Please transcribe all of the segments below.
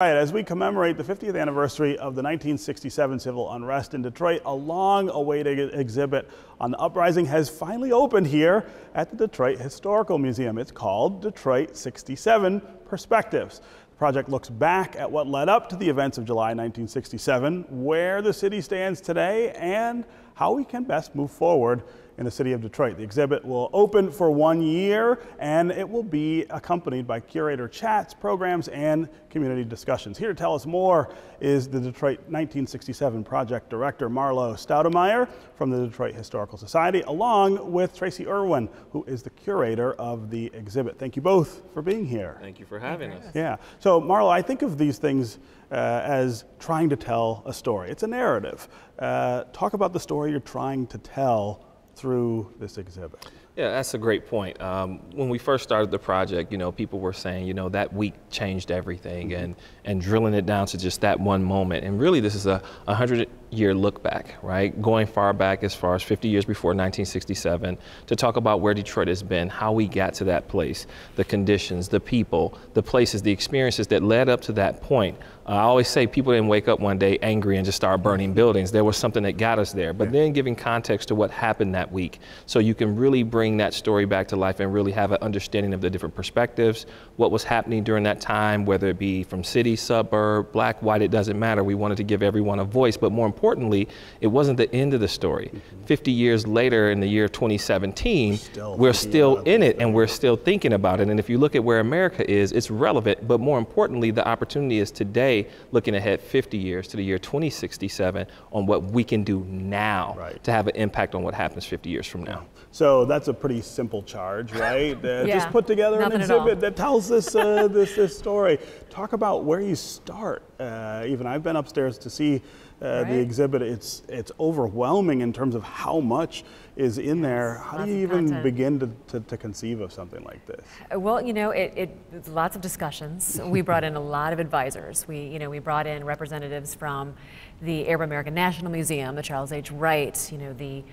Right, as we commemorate the 50th anniversary of the 1967 civil unrest in Detroit, a long-awaited exhibit on the uprising has finally opened here at the Detroit Historical Museum. It's called Detroit 67 Perspectives. The project looks back at what led up to the events of July 1967, where the city stands today, and how we can best move forward in the city of Detroit. The exhibit will open for 1 year, and it will be accompanied by curator chats, programs, and community discussions. Here to tell us more is the Detroit 1967 Project Director Marlowe Stoudamire from the Detroit Historical Society, along with Tracy Irwin, who is the curator of the exhibit. Thank you both for being here. Thank you for having us. Yeah. So Marlowe, I think of these things as trying to tell a story. It's a narrative. Talk about the story you're trying to tell through this exhibit. Yeah, that's a great point. When we first started the project, people were saying, that week changed everything, and drilling it down to just that one moment. And really, this is a 100-year look back, right? Going far back as far as 50 years before 1967 to talk about where Detroit has been, how we got to that place, the conditions, the people, the places, the experiences that led up to that point. I always say people didn't wake up one day angry and just start burning buildings. There was something that got us there, but then giving context to what happened that week so you can really bring that story back to life and really have an understanding of the different perspectives, what was happening during that time, whether it be from city, suburb, black, white, it doesn't matter. We wanted to give everyone a voice, but more importantly, it wasn't the end of the story. 50 years later, in the year 2017, we're still in it and we're still thinking about it. And if you look at where America is, it's relevant, but more importantly, the opportunity is today, looking ahead 50 years to the year 2067 on what we can do now to have an impact on what happens 50 years from now. So that's a pretty simple charge, right? Yeah, just put together an exhibit that tells this, this story. Talk about where you start. Even I've been upstairs to see the exhibit. It's overwhelming in terms of how much is in there. How do you even begin to conceive of something like this? Well, it's lots of discussions. We brought in a lot of advisors. We brought in representatives from the Arab American National Museum, the Charles H. Wright, the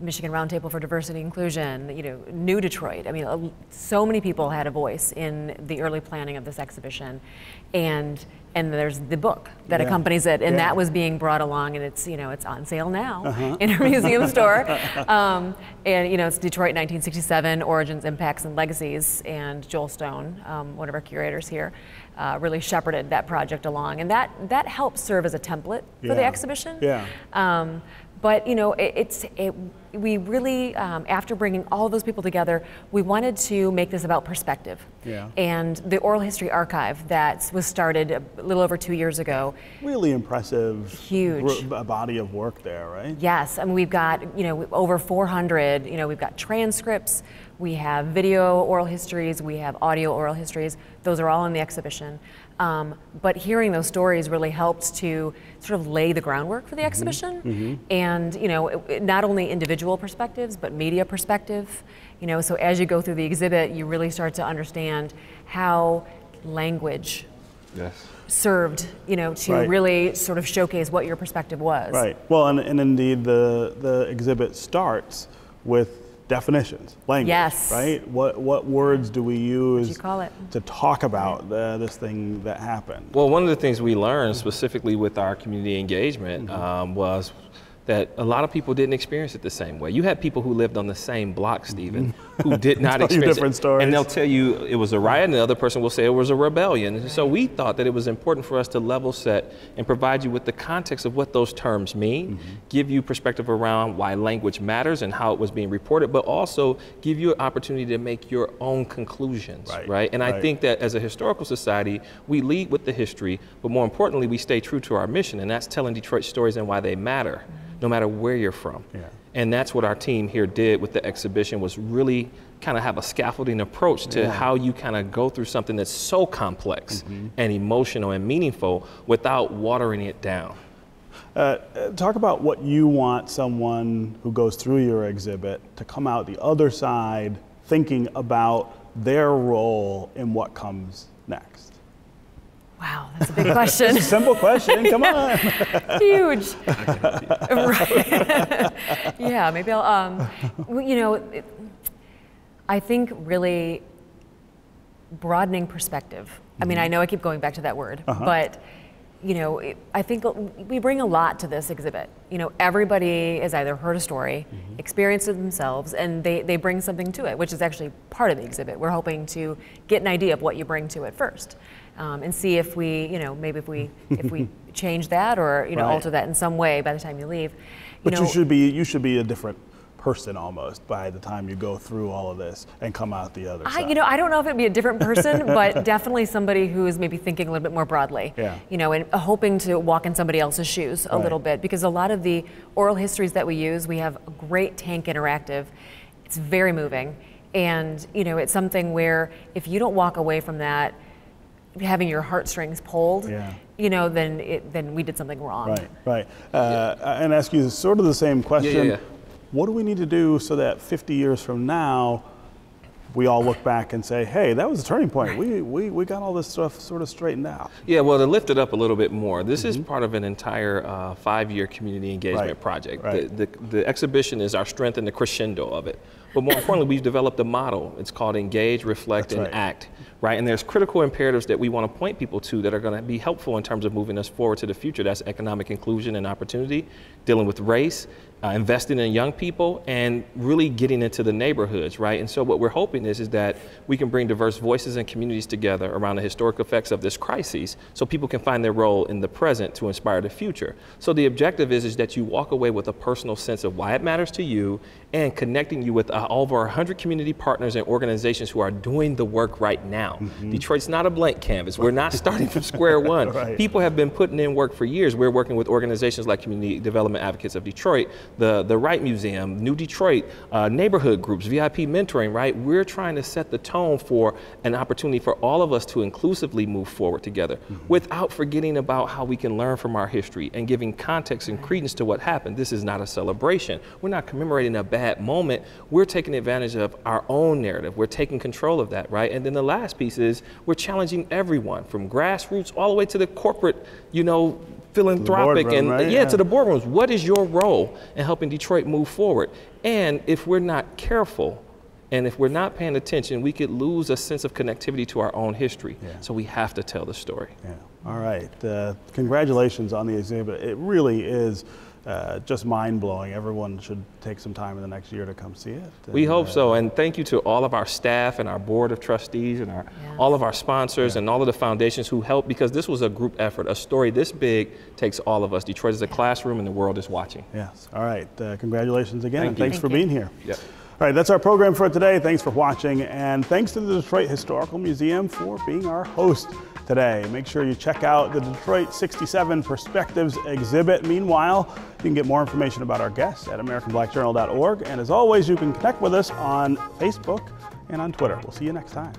Michigan Roundtable for Diversity and Inclusion, New Detroit. I mean, so many people had a voice in the early planning of this exhibition, and there's the book that accompanies it, and that was being brought along, and it's it's on sale now in our museum store, and it's Detroit 1967: Origins, Impacts, and Legacies, and Joel Stone, one of our curators here, really shepherded that project along, and that helped serve as a template for the exhibition. But we really, after bringing all of those people together, we wanted to make this about perspective. And the Oral History Archive that was started a little over 2 years ago. Really impressive, huge body of work there, right? Yes, I mean, we've got over 400. We've got transcripts, we have video oral histories, we have audio oral histories. Those are all in the exhibition. But hearing those stories really helped to sort of lay the groundwork for the exhibition. And not only individual perspectives, but media perspective. So as you go through the exhibit, you really start to understand how language served, to really sort of showcase what your perspective was. Right. Well, and indeed, the exhibit starts with definitions, language, right? What words do we use to talk about this thing that happened? Well, one of the things we learned specifically with our community engagement was that a lot of people didn't experience it the same way. You had people who lived on the same block, Stephen, who did not experience different it. Stories. And they'll tell you it was a riot, and the other person will say it was a rebellion. And so we thought that it was important for us to level set and provide you with the context of what those terms mean, give you perspective around why language matters and how it was being reported, but also give you an opportunity to make your own conclusions, right? And I think that as a historical society, we lead with the history, but more importantly, we stay true to our mission, and that's telling Detroit stories and why they matter, no matter where you're from. And that's what our team here did with the exhibition, was really kind of have a scaffolding approach to how you kind of go through something that's so complex and emotional and meaningful without watering it down. Talk about what you want someone who goes through your exhibit to come out the other side thinking about their role in what comes next. Wow, that's a big question. It's a simple question, come on. Huge. Yeah, maybe I'll, I think really broadening perspective. I mean, I know I keep going back to that word, but you know, I think we bring a lot to this exhibit. You know, everybody has either heard a story, experienced it themselves, and they bring something to it, which is actually part of the exhibit. We're hoping to get an idea of what you bring to it first, and see if we, you know, maybe if we change that or, you know, alter that in some way by the time you leave. But you should be a different person almost by the time you go through all of this and come out the other side. You know, I don't know if it'd be a different person, but definitely somebody who is maybe thinking a little bit more broadly. Yeah. You know, and hoping to walk in somebody else's shoes a little bit, because a lot of the oral histories that we use, we have a great Tank interactive. It's very moving, and you know, it's something where if you don't walk away from that having your heartstrings pulled, you know, then we did something wrong. Right. And ask you sort of the same question. What do we need to do so that 50 years from now, we all look back and say, hey, that was a turning point. We got all this stuff sort of straightened out. Yeah, well, to lift it up a little bit more, this is part of an entire 5-year community engagement project. The exhibition is our strength and the crescendo of it. But more importantly, we've developed a model. It's called Engage, Reflect, and Act. Right, and there's critical imperatives that we want to point people to that are going to be helpful in terms of moving us forward to the future. That's economic inclusion and opportunity, dealing with race, investing in young people, and really getting into the neighborhoods, right? And so what we're hoping is that we can bring diverse voices and communities together around the historic effects of this crisis so people can find their role in the present to inspire the future. So the objective is that you walk away with a personal sense of why it matters to you and connecting you with over 100 community partners and organizations who are doing the work right now. Detroit's not a blank canvas. We're not starting from square one. People have been putting in work for years. We're working with organizations like Community Development Advocates of Detroit, the Wright Museum, New Detroit, neighborhood groups, VIP mentoring, right? We're trying to set the tone for an opportunity for all of us to inclusively move forward together without forgetting about how we can learn from our history and giving context and credence to what happened. This is not a celebration. We're not commemorating a bad moment. We're taking advantage of our own narrative. We're taking control of that, right? And then the last piece is we're challenging everyone from grassroots all the way to the corporate, you know, philanthropic to the boardrooms. What is your role in helping Detroit move forward? And if we're not careful and if we're not paying attention, we could lose a sense of connectivity to our own history. So we have to tell the story. All right. Congratulations on the exhibit. It really is just mind-blowing. Everyone should take some time in the next year to come see it. We hope so, and thank you to all of our staff and our board of trustees and all of our sponsors and all of the foundations who helped, because this was a group effort. A story this big takes all of us. Detroit is a classroom and the world is watching. Yes, all right. Congratulations again, and thanks for being here. All right, that's our program for today. Thanks for watching, and thanks to the Detroit Historical Museum for being our host today. Make sure you check out the Detroit 67 Perspectives exhibit. Meanwhile, you can get more information about our guests at AmericanBlackJournal.org. And as always, you can connect with us on Facebook and on Twitter. We'll see you next time.